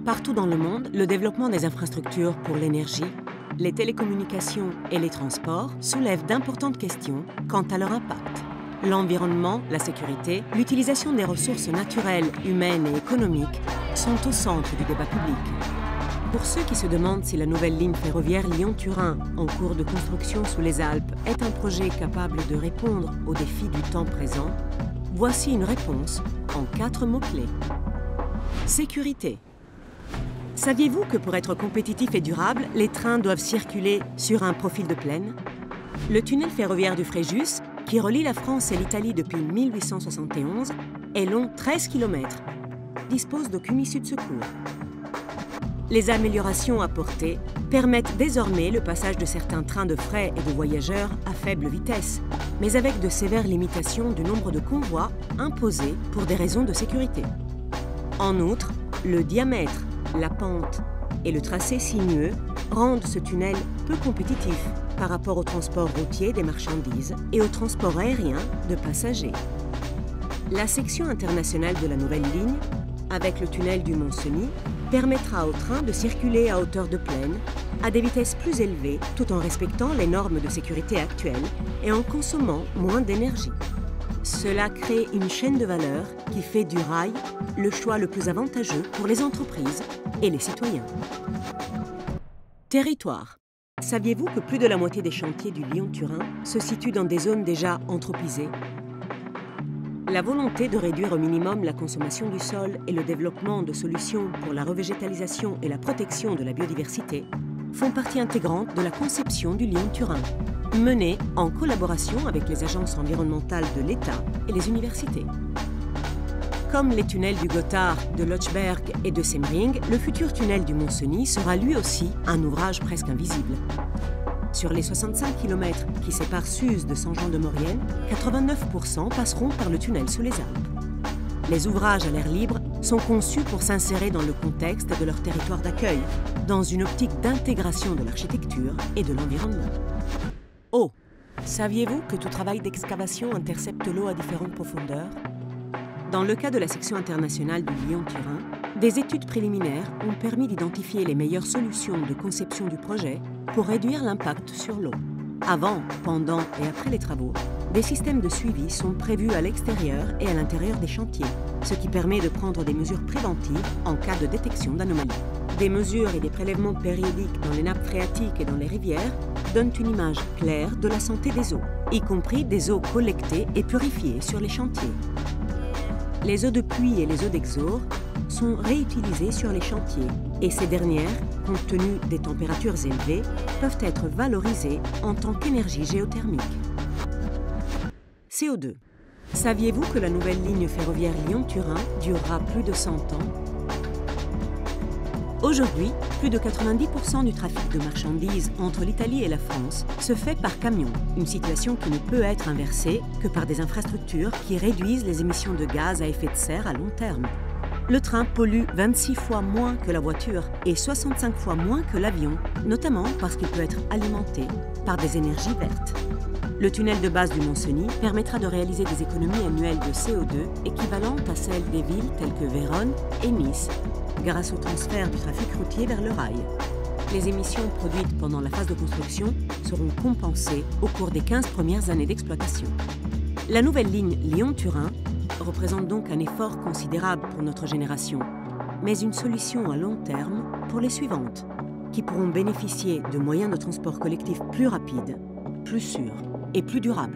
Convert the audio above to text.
Partout dans le monde, le développement des infrastructures pour l'énergie, les télécommunications et les transports soulèvent d'importantes questions quant à leur impact. L'environnement, la sécurité, l'utilisation des ressources naturelles, humaines et économiques sont au centre du débat public. Pour ceux qui se demandent si la nouvelle ligne ferroviaire Lyon-Turin, en cours de construction sous les Alpes, est un projet capable de répondre aux défis du temps présent, voici une réponse en 4 mots-clés. Sécurité. Saviez-vous que pour être compétitifs et durables, les trains doivent circuler sur un profil de plaine? Le tunnel ferroviaire du Fréjus, qui relie la France et l'Italie depuis 1871, est long 13 km, dispose d'aucune issue de secours. Les améliorations apportées permettent désormais le passage de certains trains de fret et de voyageurs à faible vitesse, mais avec de sévères limitations du nombre de convois imposés pour des raisons de sécurité. En outre, le diamètre, la pente et le tracé sinueux rendent ce tunnel peu compétitif par rapport au transport routier des marchandises et au transport aérien de passagers. La section internationale de la nouvelle ligne, avec le tunnel du Mont-Cenis, permettra aux trains de circuler à hauteur de plaine, à des vitesses plus élevées, tout en respectant les normes de sécurité actuelles et en consommant moins d'énergie. Cela crée une chaîne de valeur qui fait du rail le choix le plus avantageux pour les entreprises et les citoyens. Territoire. Saviez-vous que plus de la moitié des chantiers du Lyon-Turin se situent dans des zones déjà anthropisées? La volonté de réduire au minimum la consommation du sol et le développement de solutions pour la revégétalisation et la protection de la biodiversité font partie intégrante de la conception du Lyon-Turin, menée en collaboration avec les agences environnementales de l'État et les universités. Comme les tunnels du Gothard, de Lötschberg et de Semmering, le futur tunnel du Mont-Cenis sera lui aussi un ouvrage presque invisible. Sur les 65 km qui séparent Suse de Saint-Jean-de-Maurienne, 89% passeront par le tunnel sous les Alpes. Les ouvrages à l'air libre sont conçus pour s'insérer dans le contexte de leur territoire d'accueil, dans une optique d'intégration de l'architecture et de l'environnement. Eau. Saviez-vous que tout travail d'excavation intercepte l'eau à différentes profondeurs? Dans le cas de la section internationale du Lyon-Turin, des études préliminaires ont permis d'identifier les meilleures solutions de conception du projet pour réduire l'impact sur l'eau. Avant, pendant et après les travaux, des systèmes de suivi sont prévus à l'extérieur et à l'intérieur des chantiers, ce qui permet de prendre des mesures préventives en cas de détection d'anomalies. Des mesures et des prélèvements périodiques dans les nappes phréatiques et dans les rivières donnent une image claire de la santé des eaux, y compris des eaux collectées et purifiées sur les chantiers. Les eaux de pluie et les eaux d'exore sont réutilisées sur les chantiers et ces dernières, compte tenu des températures élevées, peuvent être valorisées en tant qu'énergie géothermique. CO2. Saviez-vous que la nouvelle ligne ferroviaire Lyon-Turin durera plus de 100 ans? Aujourd'hui, plus de 90% du trafic de marchandises entre l'Italie et la France se fait par camion, une situation qui ne peut être inversée que par des infrastructures qui réduisent les émissions de gaz à effet de serre à long terme. Le train pollue 26 fois moins que la voiture et 65 fois moins que l'avion, notamment parce qu'il peut être alimenté par des énergies vertes. Le tunnel de base du Mont-Cenis permettra de réaliser des économies annuelles de CO2 équivalentes à celles des villes telles que Vérone et Nice, grâce au transfert du trafic routier vers le rail. Les émissions produites pendant la phase de construction seront compensées au cours des 15 premières années d'exploitation. La nouvelle ligne Lyon-Turin représente donc un effort considérable pour notre génération, mais une solution à long terme pour les suivantes, qui pourront bénéficier de moyens de transport collectif plus rapides, plus sûrs et plus durables.